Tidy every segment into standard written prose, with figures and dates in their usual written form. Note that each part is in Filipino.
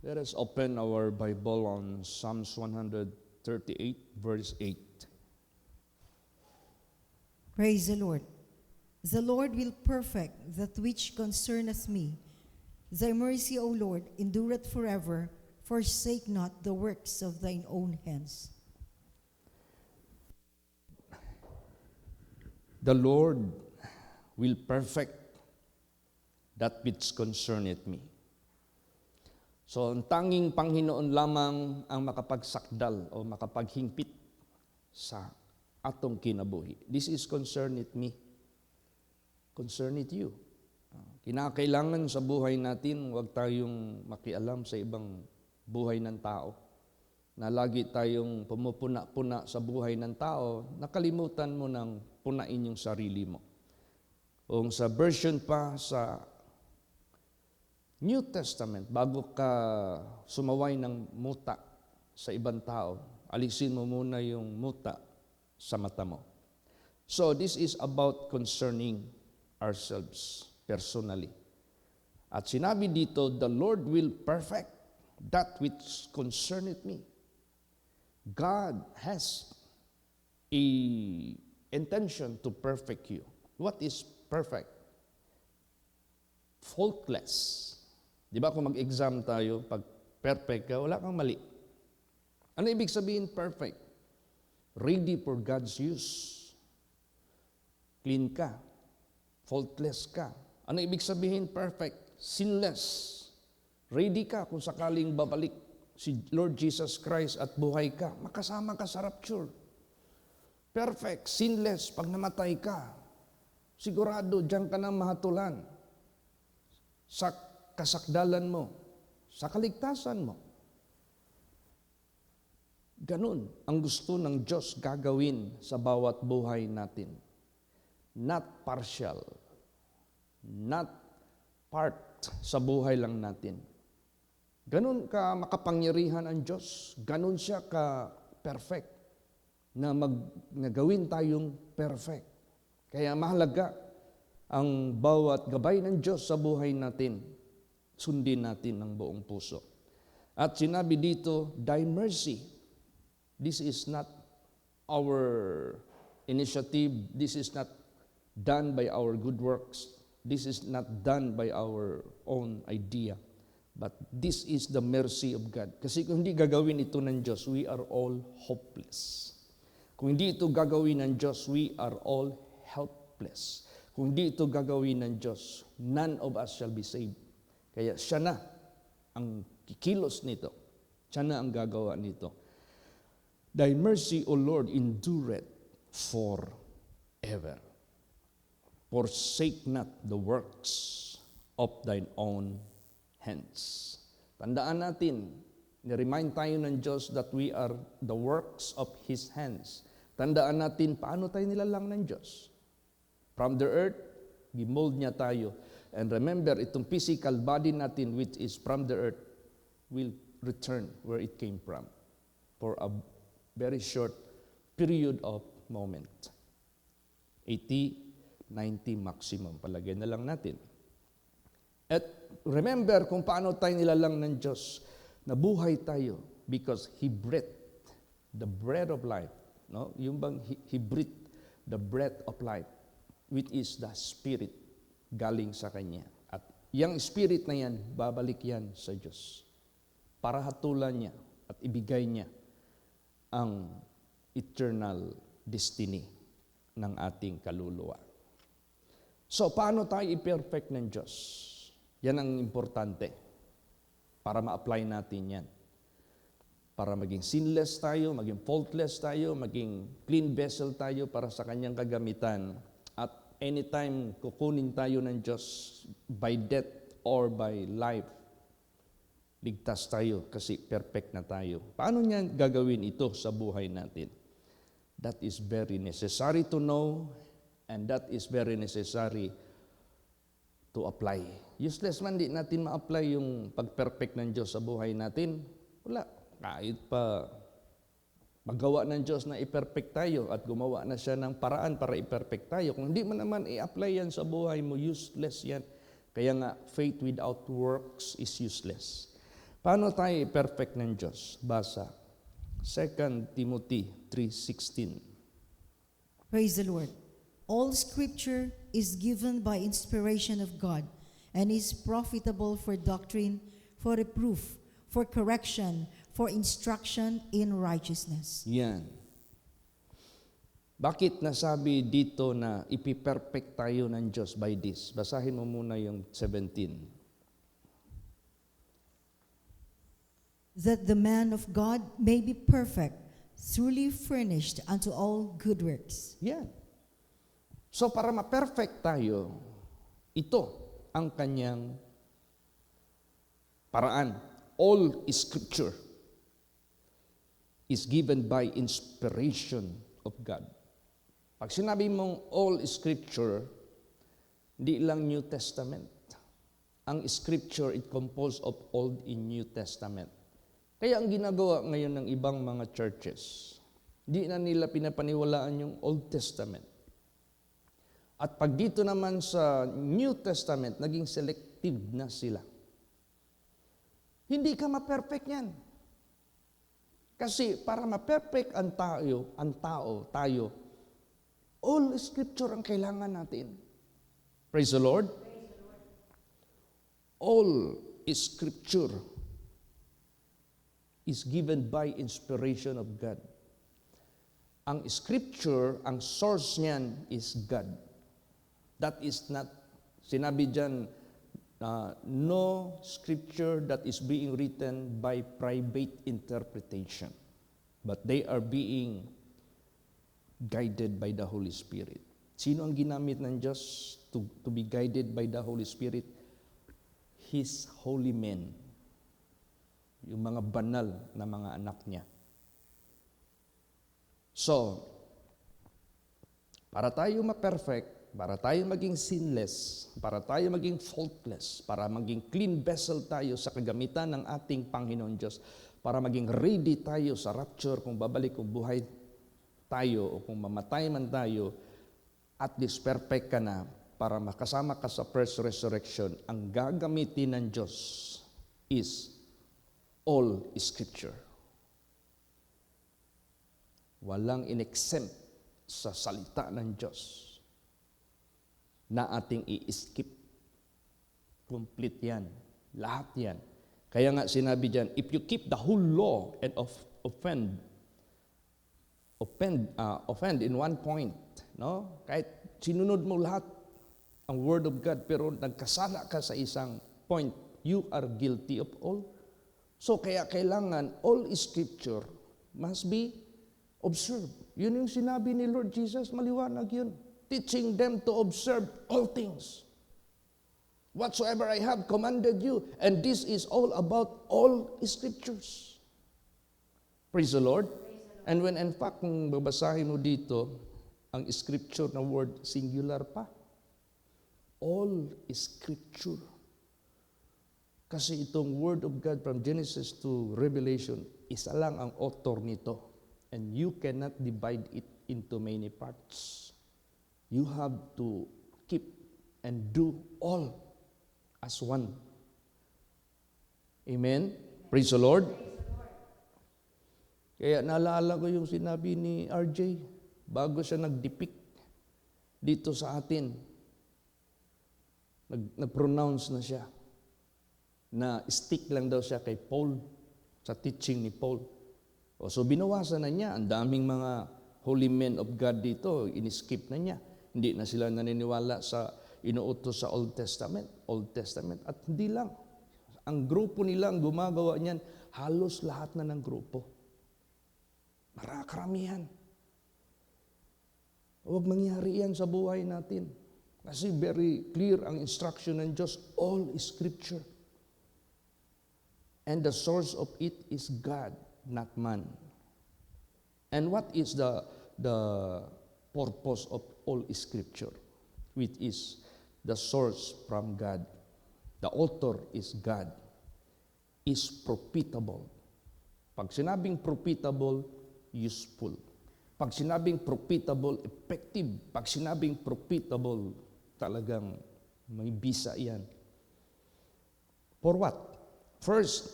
Let us open our Bible on Psalms 138, verse 8. Praise the Lord. The Lord will perfect that which concerneth me. Thy mercy, O Lord, endureth forever. Forsake not the works of thine own hands. The Lord will perfect that which concerneth me. So, ang tanging Panginoon lamang ang makapagsakdal o makapaghingpit sa atong kinabuhi. This is concerneth me. Concerneth you. Kinakailangan sa buhay natin, huwag tayong makialam sa ibang buhay ng tao. Na lagi tayong pumupuna-puna sa buhay ng tao, nakalimutan mo nang punain yung sarili mo. Kung sa version pa sa New Testament, bago ka sumaway ng muta sa ibang tao, alisin mo muna yung muta sa mata mo. So this is about concerning ourselves personally. At sinabi dito, the Lord will perfect that which concerneth me. God has a intention to perfect you. What is perfect? Faultless. Di ba kung mag-exam tayo, pag perfect ka, wala kang mali. Ano ibig sabihin perfect? Ready for God's use. Clean ka. Faultless ka. Ano ibig sabihin perfect? Sinless. Ready ka kung sakaling babalik si Lord Jesus Christ at buhay ka, makasama ka sa rapture. Perfect, sinless, pag namatay ka, sigurado diyan ka na mahatulan sa kasakdalan mo, sa kaligtasan mo. Ganun ang gusto ng Diyos gagawin sa bawat buhay natin. Not partial, not part sa buhay lang natin. Ganun ka makapangyarihan ang Diyos, ganun siya ka perfect na gawin tayong perfect. Kaya mahalaga ang bawat gabay ng Diyos sa buhay natin. Sundin natin ng buong puso. At sinabi dito, thy mercy. This is not our initiative. This is not done by our good works. This is not done by our own idea. But this is the mercy of God. Kasi kung hindi gagawin ito ng Diyos, we are all hopeless. Kung hindi ito gagawin ng Diyos, we are all helpless. Kung hindi ito gagawin ng Diyos, none of us shall be saved. Kaya siya na ang kikilos nito. Siya na ang gagawa nito. Thy mercy, O Lord, endureth forever. Forsake not the works of thine own hands. Tandaan natin, ni-remind tayo ng Diyos that we are the works of His hands. Tandaan natin, paano tayo nilalang ng Diyos? From the earth, gimold niya tayo. And remember, itong physical body natin, which is from the earth, will return where it came from for a very short period of moment. 80, 90 maximum. Palagay na lang natin. At remember kung paano tayo nilalang ng Diyos. Nabuhay tayo because He breathed the breath of life. No? Yung bang He breathed the breath of life, which is the Spirit galing sa Kanya. At yung Spirit na yan, babalik yan sa Diyos. Para hatulan niya at ibigay niya ang eternal destiny ng ating kaluluwa. So, paano tayo i-perfect ng Diyos? Yan ang importante para ma-apply natin yan. Para maging sinless tayo, maging faultless tayo, maging clean vessel tayo para sa Kanyang kagamitan. At anytime kukunin tayo ng Diyos by death or by life, ligtas tayo kasi perfect na tayo. Paano niya gagawin ito sa buhay natin? That is very necessary to know and that is very necessary to apply. Useless man di natin ma-apply yung pag-perfect ng Diyos sa buhay natin. Wala. Kahit pa magawa ng Diyos na i-perfect tayo at gumawa na siya ng paraan para i-perfect tayo. Kung hindi mo naman i-apply yan sa buhay mo, useless yan. Kaya nga, faith without works is useless. Paano tayo perfect ng Diyos? Basa. 2 Timothy 3:16. Praise the Lord. All scripture is given by inspiration of God and is profitable for doctrine, for reproof, for correction, for instruction in righteousness. Yan. Bakit nasabi dito na ipiperfect tayo ng Diyos by this? Basahin mo muna yung 17. That the man of God may be perfect, truly furnished unto all good works. Yan. So para ma-perfect tayo, ito ang kanyang paraan. All scripture is given by inspiration of God. Pag sinabi mong all scripture, di lang New Testament. Ang scripture, it composed of Old and New Testament. Kaya ang ginagawa ngayon ng ibang mga churches, di na nila pinapaniwalaan yung Old Testament. At pag dito naman sa New Testament, naging selective na sila. Hindi ka ma-perfect yan. Kasi para ma-perfect ang tayo, all scripture ang kailangan natin. Praise the Lord. All scripture is given by inspiration of God. Ang scripture, ang source niyan is God. That is not, sinabi dyan, no scripture that is being written by private interpretation, but they are being guided by the Holy Spirit. Sino ang ginamit ng Diyos to be guided by the Holy Spirit? His holy men. Yung mga banal na mga anak niya. So, para tayo ma-perfect, para tayo maging sinless, para tayo maging faultless, para maging clean vessel tayo sa kagamitan ng ating Panginoon Diyos, para maging ready tayo sa rapture kung babalik o buhay tayo o kung mamatay man tayo, at least perfect ka na para makasama ka sa first resurrection. Ang gagamitin ng Diyos is all scripture. Walang in-exempt sa salita ng Diyos na ating i-skip. Complete yan. Lahat yan. Kaya nga sinabi dyan, if you keep the whole law and offend in one point, no? Kahit sinunod mo lahat ang word of God, pero nagkasala ka sa isang point, you are guilty of all. So kaya kailangan all scripture must be observed. Yun yung sinabi ni Lord Jesus, maliwanag yun. Teaching them to observe all things. Whatsoever I have commanded you. And this is all about all scriptures. Praise the Lord. And when in fact, kung babasahin mo dito, ang scripture na word, singular pa. All scripture. Kasi itong word of God from Genesis to Revelation, isa lang ang author nito. And you cannot divide it into many parts. You have to keep and do all as one. Amen? Praise the Lord. Kaya naalala ko yung sinabi ni RJ bago siya nag-depict dito sa atin. Nag-pronounce na siya na stick lang daw siya kay Paul sa teaching ni Paul. So binawasan na niya. Ang daming mga holy men of God dito, in-skip na niya. Hindi na sila naniniwala sa inuutos sa Old Testament. At hindi lang. Ang grupo nilang gumagawa niyan, halos lahat na ng grupo. Karamihan. Huwag mangyari yan sa buhay natin. Kasi very clear ang instruction ng Diyos, all is scripture. And the source of it is God, not man. And what is the purpose of all scripture? Which is the source from God. The author is God. Is profitable. Pag sinabing profitable, useful. Pag sinabing profitable, effective. Pag sinabing profitable, talagang may bisa yan. For what? First,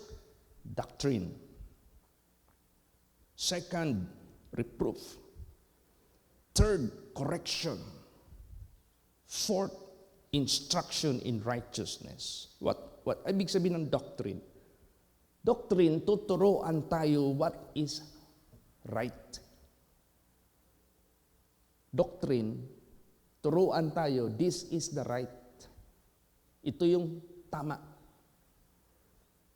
doctrine. Second, reproof. Third, correction. Fourth, instruction in righteousness. What ibig sabihin ng doctrine? Doctrine, tuturuan tayo what is right. Doctrine, turuan tayo, this is the right. Ito yung tama.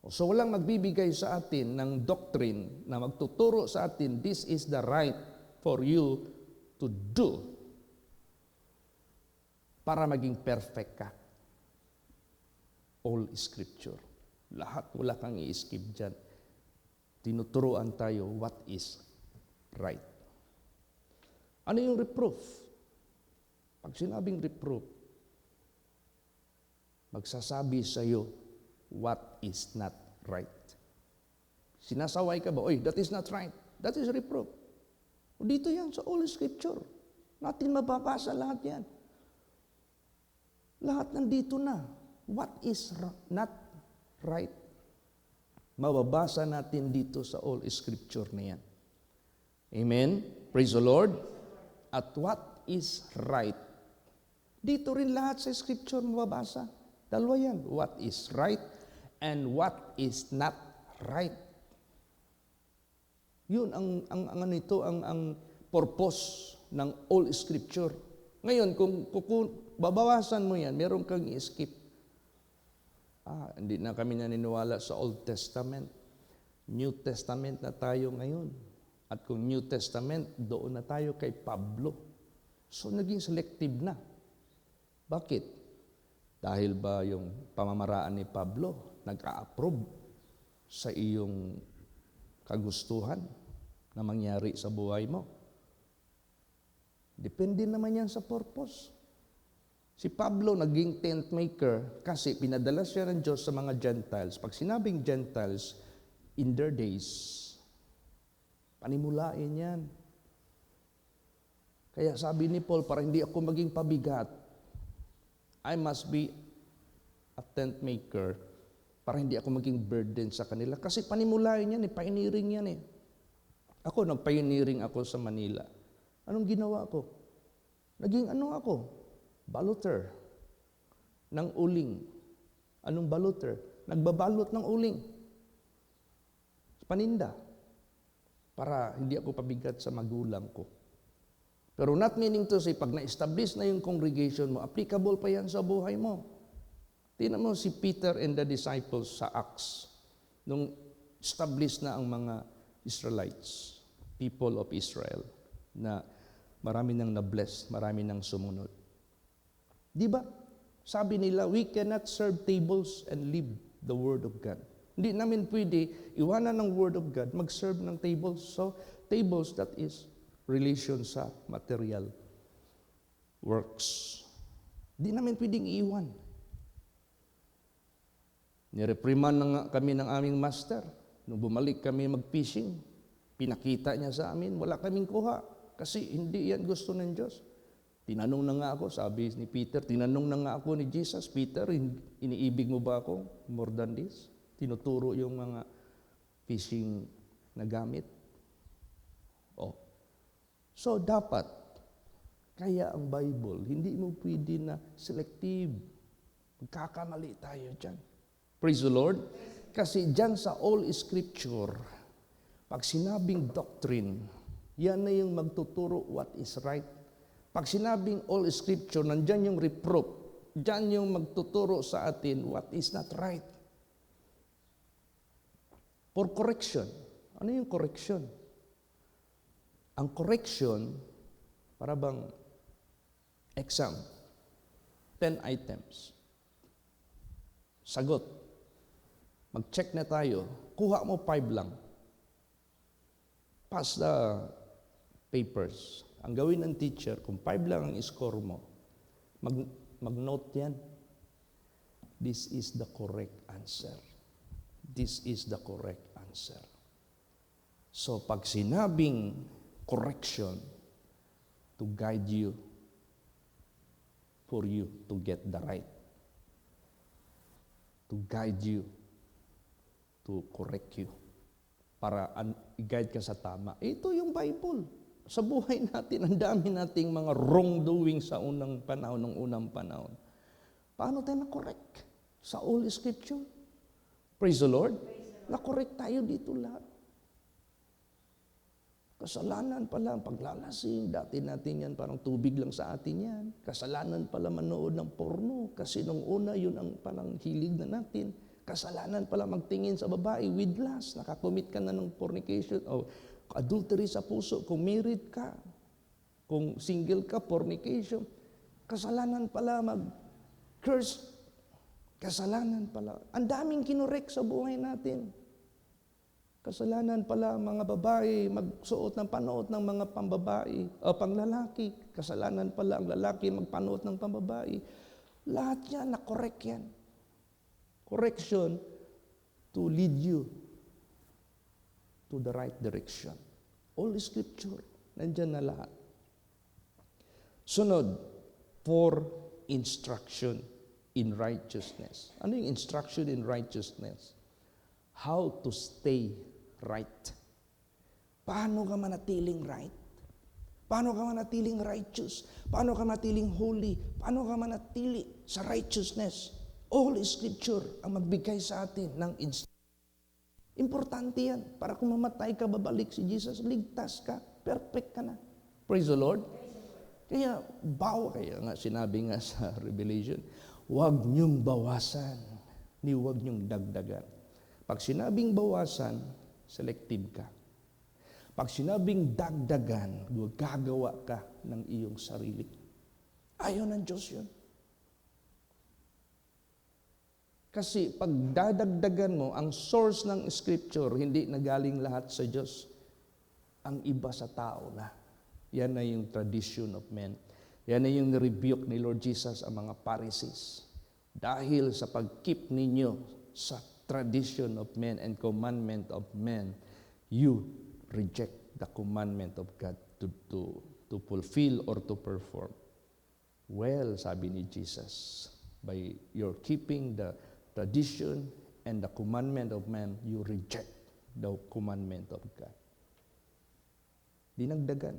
So walang magbibigay sa atin ng doctrine na magtuturo sa atin, this is the right for you to do para maging perfect ka. All Scripture. Lahat, wala kang i-skip dyan. Tinuturuan tayo what is right. Ano yung reproof? Pag sinabing reproof, magsasabi sa iyo what is not right. Sinasaway ka ba? Oy, that is not right. That is reproof. O dito yan sa all Scripture. Natin mababasa lahat yan. Lahat nandito na. What is not right? Mababasa natin dito sa all Scripture na yan. Amen? Praise the Lord. At what is right? Dito rin lahat sa Scripture mababasa. Dalawa yan. What is right and what is not right. Yun ang purpose ng all Scripture. Ngayon, kung babawasan mo yan, meron kang i-skip. Hindi na kami naniniwala sa Old Testament. New Testament na tayo ngayon. At kung New Testament, doon na tayo kay Pablo. So, naging selective na. Bakit? Dahil ba yung pamamaraan ni Pablo nag-a-approve sa iyong kagustuhan na mangyari sa buhay mo? Depende naman yan sa purpose. Si Pablo naging tent maker kasi pinadala siya ng Diyos sa mga Gentiles. Pag sinabing Gentiles, in their days, panimulain yan. Kaya sabi ni Paul, para hindi ako maging pabigat, I must be a tent maker para hindi ako maging burden sa kanila. Kasi panimulain yan, pioneering yan . Ako, nag-pioneering ako sa Manila. Anong ginawa ko? Naging ako? Baluter ng uling. Anong baluter? Nagbabalot ng uling. Paninda. Para hindi ako pabigat sa magulang ko. Pero not meaning to say, pag na-establish na yung congregation mo, applicable pa yan sa buhay mo. Tingnan mo si Peter and the disciples sa Acts. Nung established na ang mga Israelites, people of Israel, na marami nang na-bless, marami nang sumunod. Di ba? Sabi nila, we cannot serve tables and leave the Word of God. Hindi namin pwede iwanan ng Word of God, mag-serve ng tables. So, tables, that is relation sa material works. Hindi namin pwedeng iwan. Nirepriman na nga kami ng aming master. Nung bumalik kami mag-fishing, pinakita niya sa amin, wala kaming kuha. Kasi hindi yan gusto ng Diyos. Tinanong na nga ako, sabi ni Peter, tinanong na nga ako ni Jesus, Peter, iniibig mo ba ako more than this? Tinuturo yung mga fishing na gamit. So, dapat, kaya ang Bible, hindi mo pwede na selective. Magkakamali tayo dyan. Praise the Lord. Kasi dyan sa all Scripture, pag sinabing doctrine, yan na yung magtuturo what is right. Pag sinabing all Scripture, nandyan yung reproof. Dyan yung magtuturo sa atin what is not right. For correction. Ano yung correction? Ang correction, para bang exam, 10 items. Sagot. Mag-check na tayo. Kuha mo 5 lang. Pass the papers. Ang gawin ng teacher, kung 5 lang ang score mo, mag-note yan. This is the correct answer. This is the correct answer. So, pag sinabing correction, to guide you, for you to get the right. To guide you to correct you para i-guide ka sa tama. Ito yung Bible. Sa buhay natin, ang dami nating mga wrongdoing sa unang panahon. Paano tayo na-correct? Sa Holy Scripture. Praise the Lord. Na-correct tayo dito lahat. Kasalanan pala ang paglalasing. Dati natin yan, parang tubig lang sa atin yan. Kasalanan pala manood ng porno. Kasi nung una, yun ang parang hilig na natin. Kasalanan pala magtingin sa babae with lust. Nakakomit ka na ng fornication o adultery sa puso. Kung married ka, kung single ka, fornication. Kasalanan pala mag-curse. Kasalanan pala. Ang daming kinorek sa buhay natin. Kasalanan pala mga babae magsuot ng panuot ng mga pambabae o panglalaki. Kasalanan pala ang lalaki magpanuot ng pambabae. Lahat yan, na-correct yan. Correction to lead you to the right direction. All Scripture, nandyan na lahat. Sunod, for instruction in righteousness. Ano yung instruction in righteousness? How to stay right. Paano ka manatiling right? Paano ka manatiling righteous? Paano ka manatiling holy? Paano ka manatili sa righteousness? All Scripture ang magbigay sa atin ng importante yan. Para kung mamatay ka, babalik si Jesus, ligtas ka, perfect ka na. Praise the Lord. Kaya nga sinabi nga sa Revelation, huwag niyong bawasan, ni huwag niyong dagdagan. Pag sinabing bawasan, selective ka. Pag sinabing dagdagan, gagawa ka ng iyong sarili. Ayaw ng Diyos yun. Kasi pag dadagdagan mo, ang source ng Scripture, hindi nagaling lahat sa Diyos. Ang iba sa tao na. Yan na yung tradition of men. Yan na yung rebuke ni Lord Jesus ang mga Pharisees. Dahil sa pag-keep ninyo sa tradition of men and commandment of men, you reject the commandment of God to fulfill or to perform. Well, sabi ni Jesus, by your keeping the tradition and the commandment of man, you reject the commandment of God. Dinagdagan.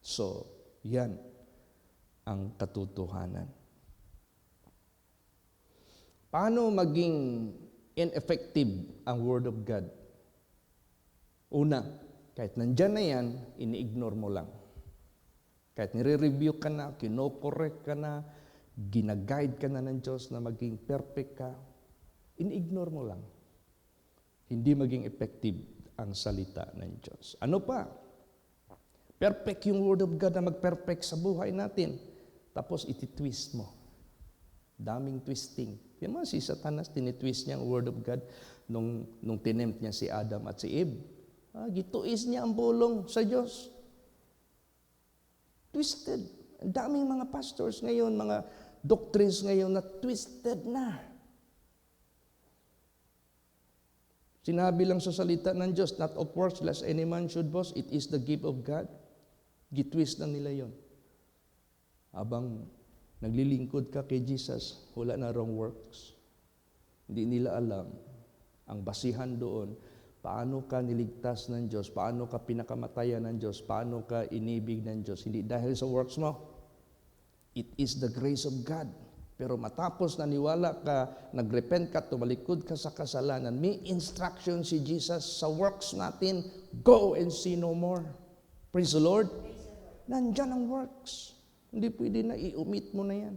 So, yan ang katotohanan. Paano maging ineffective ang Word of God? Una, kahit nandyan na yan, ini-ignore mo lang. Kahit nire-review ka na, kino-correct ka na, ginaguide ka na ng Diyos na maging perfect ka, ini-ignore mo lang. Hindi maging effective ang salita ng Diyos. Ano pa? Perfect yung Word of God na mag-perfect sa buhay natin. Tapos iti-twist mo. Daming twisting. Yung mga si Satanas, tinitwist niya ang Word of God nung tinempt niya si Adam at si Eve. Gituis niya ang bulong sa Diyos. Twisted. Ang daming mga pastors ngayon, mga doctrines ngayon na twisted na. Sinabi lang sa salita ng Diyos, not of works lest any man should boast, it is the gift of God. Gitwist na nila yon. Habang naglilingkod ka kay Jesus, wala na wrong works. Hindi nila alam ang basihan doon, paano ka niligtas ng Diyos, paano ka pinakamatayan ng Diyos, paano ka inibig ng Diyos. Hindi dahil sa works mo. It is the grace of God. Pero matapos naniwala ka, nagrepent ka, tumalikod ka sa kasalanan, may instruction si Jesus sa works natin, go and sin no more. Praise the Lord. Nandyan ang works. Hindi pwede na i-omit mo na yan.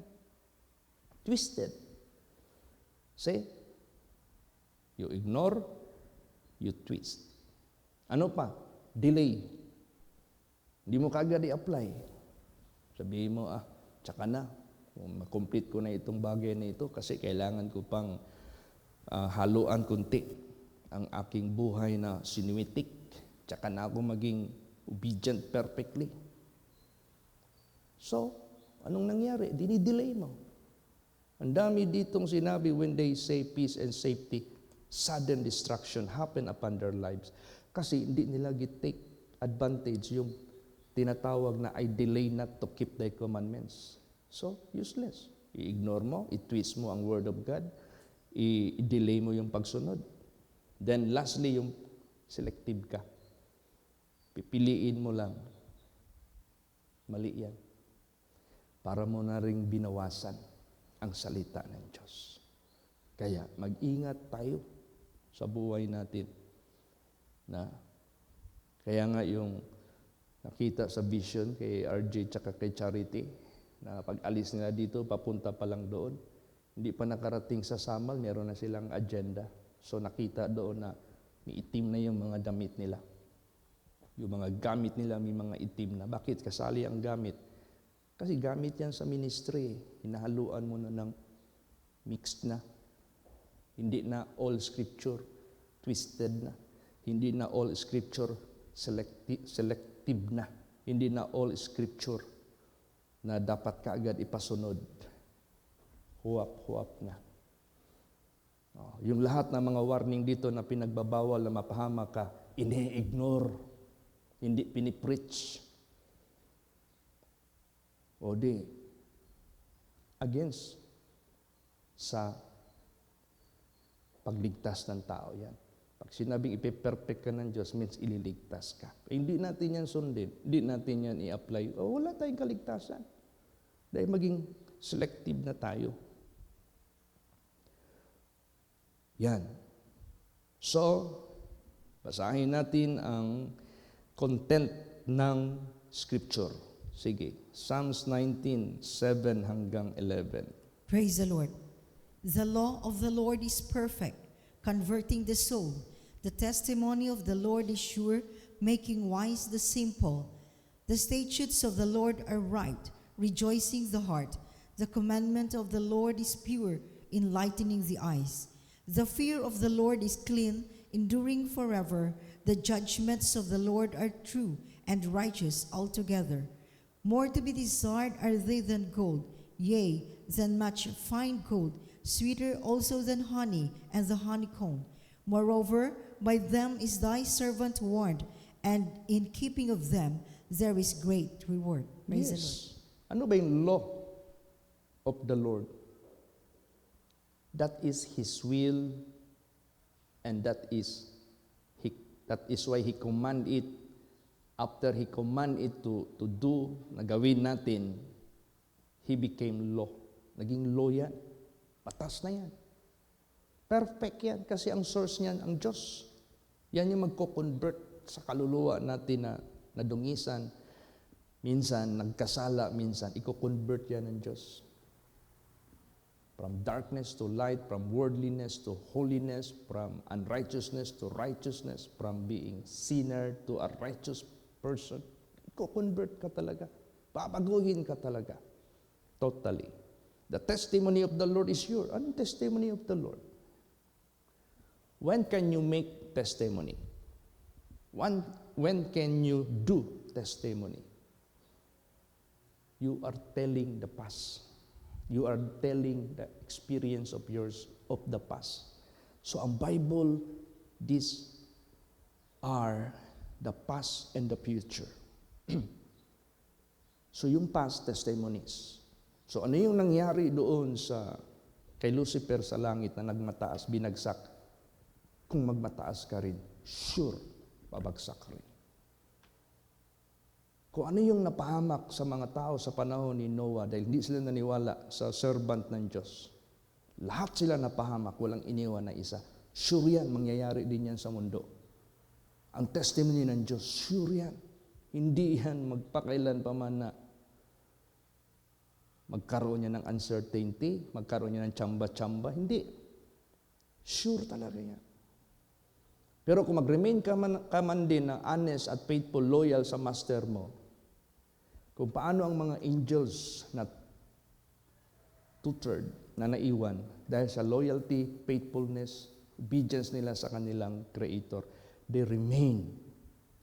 Twisted. See? You ignore, you twist. Ano pa? Delay. Hindi mo kagad i-apply. Sabihin mo, tsaka na. Makomplete ko na itong bagay na ito kasi kailangan ko pang haluan kunti ang aking buhay na sinuitik. Tsaka na ako maging obedient perfectly. So, anong nangyari? Dinidelay mo. Ang dami ditong sinabi, when they say peace and safety, sudden destruction happen upon their lives. Kasi hindi nila take advantage yung tinatawag na I delay not to keep thy commandments. So, useless. I-ignore mo, i-twist mo ang Word of God, i-delay mo yung pagsunod. Then lastly, yung selective ka. Pipiliin mo lang. Mali yan. Para mo na ring binawasan ang salita ng Diyos. Kaya mag-ingat tayo sa buhay natin. Kaya nga yung nakita sa vision kay RJ tsaka kay Charity, na pag-alis nila dito, papunta pa lang doon. Hindi pa nakarating sa Samal, meron na silang agenda. So nakita doon na may itim na yung mga damit nila. Yung mga gamit nila may mga itim na. Bakit? Kasali ang gamit. Kasi gamit yan sa ministry. Hinahaluan mo na ng mixed na. Hindi na all scripture twisted na. Hindi na all scripture selective na. Hindi na all scripture na dapat kaagad ipasunod. Huwap-huwap na. Yung lahat ng mga warning dito na pinagbabawal na mapahama ka, ini-ignore. Hindi pinipreach. O di, against sa pagligtas ng tao yan. Pag sinabing ipe-perfect ka ng Diyos, means ililigtas ka. Hindi natin yan sundin. Hindi natin yan i-apply. Wala tayong kaligtasan. Dahil maging selective na tayo. Yan. So, basahin natin ang content ng Scripture. Sige, Psalms 19, 7 hanggang 11. Praise the Lord. The law of the Lord is perfect, converting the soul. The testimony of the Lord is sure, making wise the simple. The statutes of the Lord are right, rejoicing the heart. The commandment of the Lord is pure, enlightening the eyes. The fear of the Lord is clean, enduring forever. The judgments of the Lord are true and righteous altogether. More to be desired are they than gold, yea, than much fine gold, sweeter also than honey and the honeycomb. Moreover, by them is thy servant warned, and in keeping of them there is great reward. Praise the Lord. Ano ba yung law of the Lord? That is His will, and that is why He command it. After He command it to do, na gawin natin, He became law. Naging law yan. Batas na yan. Perfect yan kasi ang source niyan, ang Diyos. Yan yung magko-convert sa kaluluwa natin na nadungisan. Minsan, nagkasala, minsan, iko-convert yan ng Diyos. From darkness to light, from worldliness to holiness, from unrighteousness to righteousness, from being sinner to a righteous person. Iko-convert ka talaga. Babaguhin ka talaga. Totally. The testimony of the Lord is sure. Anong testimony of the Lord? When can you make testimony? When can you do testimony? You are telling the past. You are telling the experience of yours of the past. So ang Bible, these are the past and the future. So yung past, testimonies. So ano yung nangyari doon kay Lucifer sa langit na nagmataas, binagsak? Kung magmataas ka rin, sure, babagsak rin. Kung ano yung napahamak sa mga tao sa panahon ni Noah dahil hindi sila naniwala sa servant ng Diyos. Lahat sila napahamak, walang iniwan na isa. Sure yan, mangyayari din yan sa mundo. Ang testimony ng Diyos, sure yan. Hindi yan magpakailan pa man na magkaroon niya ng uncertainty, magkaroon niya ng tsamba-tsamba. Hindi. Sure talaga yan. Pero kung mag-remain ka man din na honest at faithful, loyal sa master mo, kung paano ang mga angels na tutored, na naiwan, dahil sa loyalty, faithfulness, obedience nila sa kanilang Creator, they remain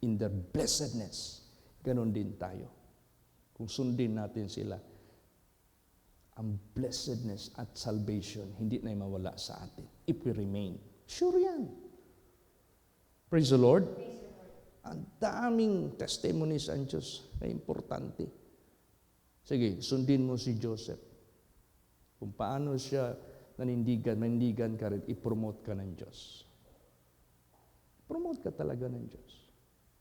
in their blessedness. Ganon din tayo. Kung sundin natin sila, ang blessedness at salvation, hindi na mawala sa atin. If we remain. Sure yan. Praise the Lord. Ang daming testimonies ang Diyos na importante. Sige, sundin mo si Joseph. Kung paano siya manindigan ka rin, i-promote ka ng Diyos. Promote ka talaga ng Diyos.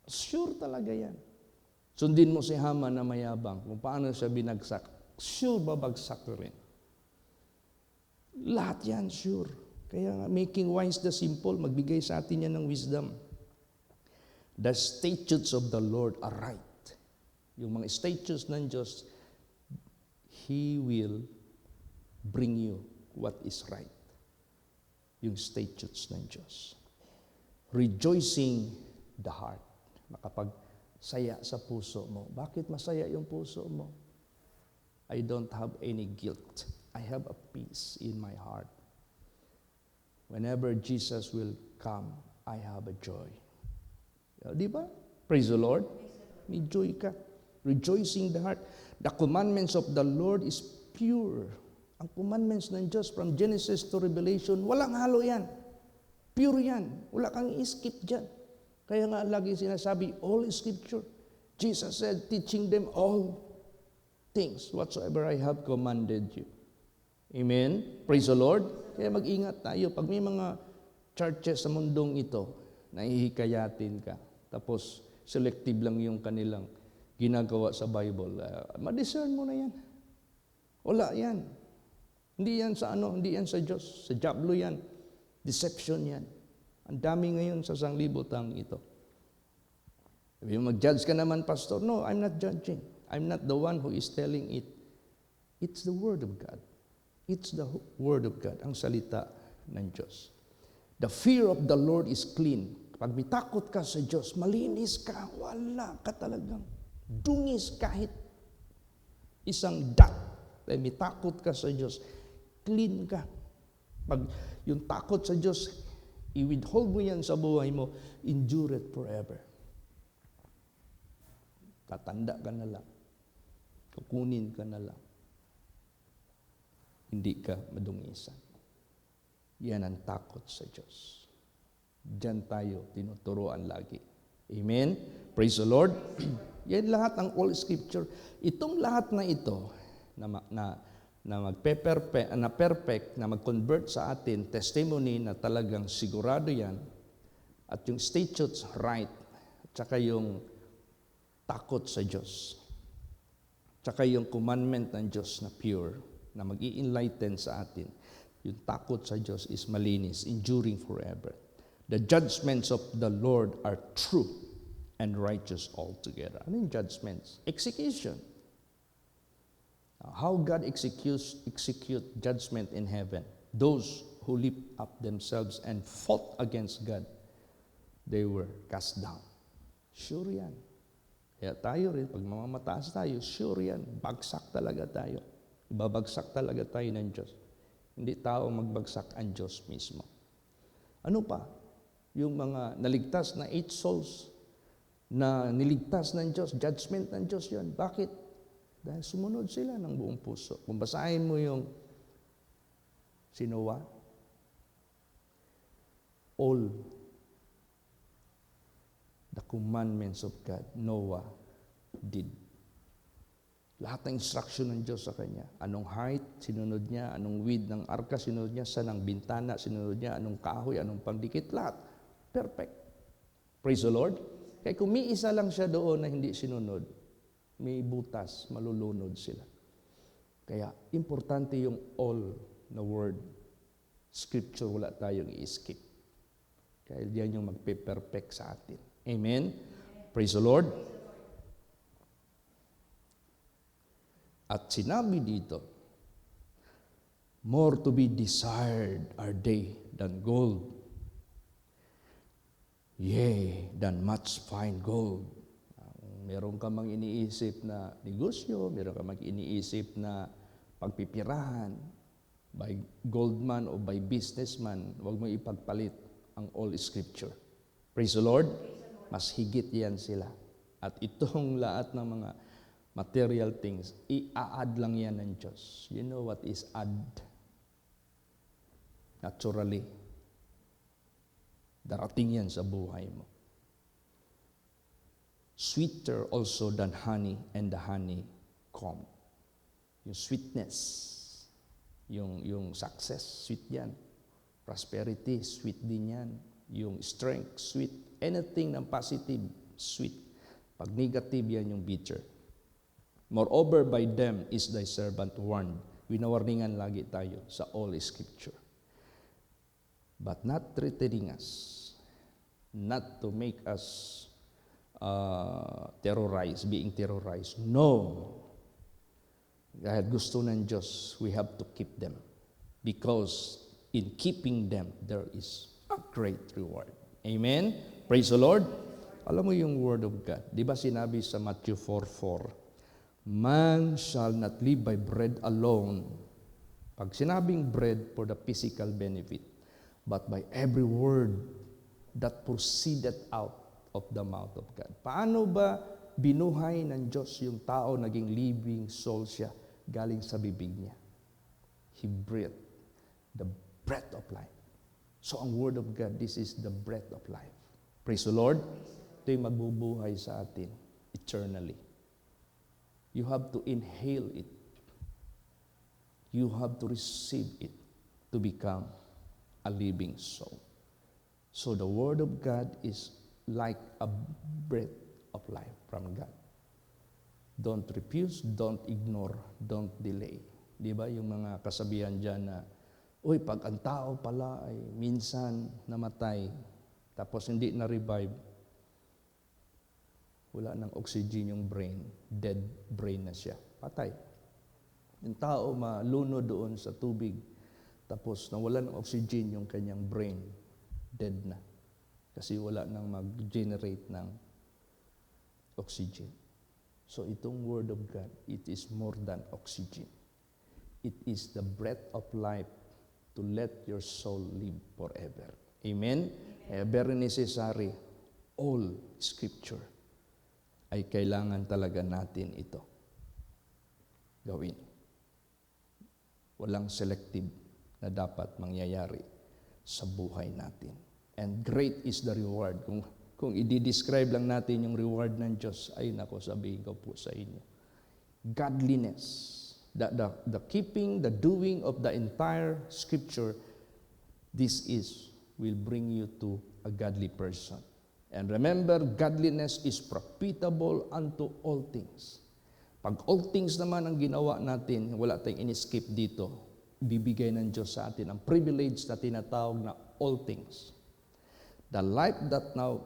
Sure talaga yan. Sundin mo si Haman na mayabang, kung paano siya binagsak. Sure, babagsak ka rin. Lahat yan, sure. Kaya nga, making wise the simple, magbigay sa atin yan ng wisdom. The statutes of the Lord are right. Yung mga statutes ng Diyos, He will bring you what is right. Yung statutes ng Diyos. Rejoicing the heart. Makapagsaya sa puso mo. Bakit masaya yung puso mo? I don't have any guilt. I have a peace in my heart. Whenever Jesus will come, I have a joy. Di ba? Praise the Lord. May joy ka. Rejoicing the heart. The commandments of the Lord is pure. Ang commandments ng Diyos from Genesis to Revelation, walang halo yan. Pure yan. Wala kang i-skip dyan. Kaya nga lagi sinasabi, all Scripture. Jesus said, teaching them all things whatsoever I have commanded you. Amen? Praise the Lord. Kaya mag-ingat tayo. Pag may mga churches sa mundong ito, nahihikayatin ka. Tapos, selective lang yung kanilang ginagawa sa Bible. Ma-discern mo na yan. Wala yan. Hindi yan sa hindi yan sa Diyos. Sa diablo yan. Deception yan. Ang dami ngayon sa sanglibotang ito. Sabi mo, mag-judge ka naman, Pastor. No, I'm not judging. I'm not the one who is telling it. It's the Word of God. It's the Word of God, ang salita ng Diyos. The fear of the Lord is clean. Pag may takot ka sa Diyos, malinis ka, wala ka talagang dungis kahit isang dot. May takot ka sa Diyos, clean ka. Pag yung takot sa Diyos, i-withhold mo yan sa buhay mo, endure it forever. Tatanda ka na lang. Kukunin ka na lang. Hindi ka madungisan. Yan ang takot sa Diyos. Diyan tayo tinuturuan lagi. Amen? Praise the Lord. Yan lahat ang all Scripture. Itong lahat na ito, na perfect, na mag-convert sa atin, testimony na talagang sigurado yan, at yung statutes right, at saka yung takot sa Diyos, at saka yung commandment ng Diyos na pure, na mag-i-enlighten sa atin. Yung takot sa Diyos is malinis, enduring forever. The judgments of the Lord are true and righteous altogether. Ano yung judgments? Execution. How God execute judgment in heaven. Those who lift up themselves and fought against God, they were cast down. Sure yan. Kaya tayo rin, pag mamamataas tayo, sure yan. Bagsak talaga tayo. Ibabagsak talaga tayo ng Diyos. Hindi tao magbagsak, ang Diyos mismo. Ano pa? Yung mga naligtas na 8 souls na niligtas ng Diyos, judgment ng Diyos yun. Bakit? Dahil sumunod sila ng buong puso. Kung basahin mo yung si Noah, all the commandments of God, Noah did. Lahat ng instruction ng Diyos sa kanya. Anong height, sinunod niya. Anong width ng arka, sinunod niya. Saan ang bintana, sinunod niya. Anong kahoy, anong pangdikit, lahat. Perfect. Praise the Lord. Kaya kung may isa lang siya doon na hindi sinunod, may butas, malulunod sila. Kaya, importante yung all na word. Scripture, wala tayong i-skip. Kaya yan yung magpe-perfect sa atin. Amen? Praise the Lord. At sinabi dito, more to be desired are they than gold. Yea, than much fine gold. Meron ka mang iniisip na negosyo, meron ka mang iniisip na pagpipirahan, by goldman o by businessman, huwag mo ipagpalit ang all Scripture. Praise the Lord. Mas higit yan sila. At itong lahat ng mga material things, i-add lang yan ng Diyos. You know what is add? Naturally. Darating yan sa buhay mo. Sweeter also than honey and the honeycomb. Yung sweetness. Yung success, sweet yan. Prosperity, sweet din yan. Yung strength, sweet. Anything ng positive, sweet. Pag negative, yan yung bitter. Moreover, by them is thy servant warned. Winawarningan lagi tayo sa all scripture. But not threatening us, not to make us being terrorized. No. Dahil gusto ng Diyos, we have to keep them. Because in keeping them, there is a great reward. Amen? Praise the Lord. Alam mo yung word of God. Di ba sinabi sa Matthew 4:4, man shall not live by bread alone. Pag sinabing bread for the physical benefit, but by every word that proceeded out of the mouth of God. Paano ba binuhay ng Diyos yung tao, naging living soul siya, galing sa bibig niya? He breathed the breath of life. So ang word of God, this is the breath of life. Praise the Lord. Ito yung magbubuhay sa atin eternally. You have to inhale it. You have to receive it to become a living soul. So the Word of God is like a breath of life from God. Don't refuse, don't ignore, don't delay. Di ba yung mga kasabihan dyan na, uy, pag ang tao pala ay minsan namatay, tapos hindi na-revive, wala ng oxygen yung brain, dead brain na siya, patay. Yung tao maluno doon sa tubig, tapos nawala ng oxygen yung kanyang brain, dead na. Kasi wala nang mag-generate ng oxygen. So itong Word of God, it is more than oxygen. It is the breath of life to let your soul live forever. Amen? Very necessary. All Scripture ay kailangan talaga natin ito gawin. Walang selective na dapat mangyayari sa buhay natin. And great is the reward. Kung i-describe lang natin yung reward ng Diyos, ay nako, sabihin ko po sa inyo. Godliness, the keeping, the doing of the entire Scripture, will bring you to a godly person. And remember, godliness is profitable unto all things. Pag all things naman ang ginawa natin, wala tayong in-skip dito, bibigay ng Diyos sa atin ang privilege na tinatawag na all things. The life that now,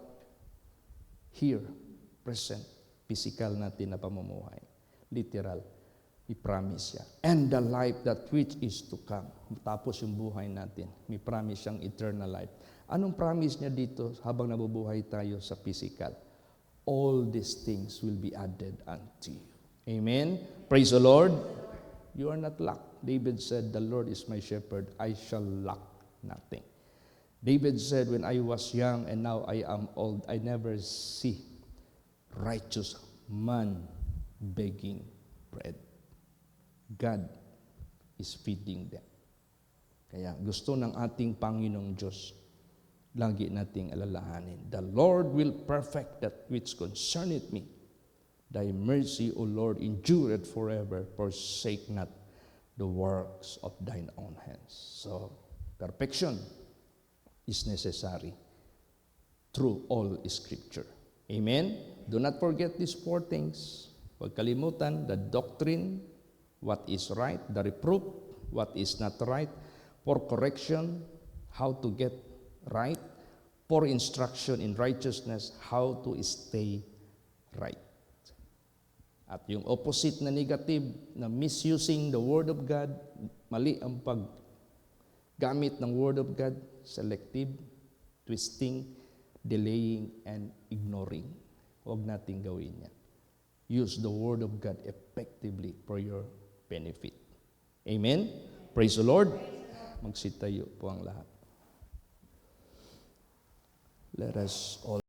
here, present, physical natin na pamumuhay, literal, i-promise siya. And the life that which is to come. Tapos yung buhay natin, may promise siyang eternal life. Anong promise niya dito habang nabubuhay tayo sa physical? All these things will be added unto you. Amen? Praise the Lord. You are not lack. David said, the Lord is my shepherd, I shall lack nothing. David said, when I was young and now I am old, I never see righteous man begging bread. God is feeding them. Kaya gusto ng ating Panginoong Diyos, lagi nating alalahanin, the Lord will perfect that which concerneth me. Thy mercy, O Lord, endureth forever. Forsake not the works of thine own hands. So, perfection is necessary through all Scripture. Amen? Do not forget these 4 things. Huwag kalimutan, the doctrine, what is right, the reproof, what is not right, for correction, how to get right, for instruction in righteousness, how to stay right. At yung opposite na negative, na misusing the Word of God, mali ang paggamit ng Word of God, selective, twisting, delaying, and ignoring. Huwag nating gawin yan. Use the Word of God effectively for your benefit. Amen? Praise the Lord. Magsitayo po ang lahat. Let us all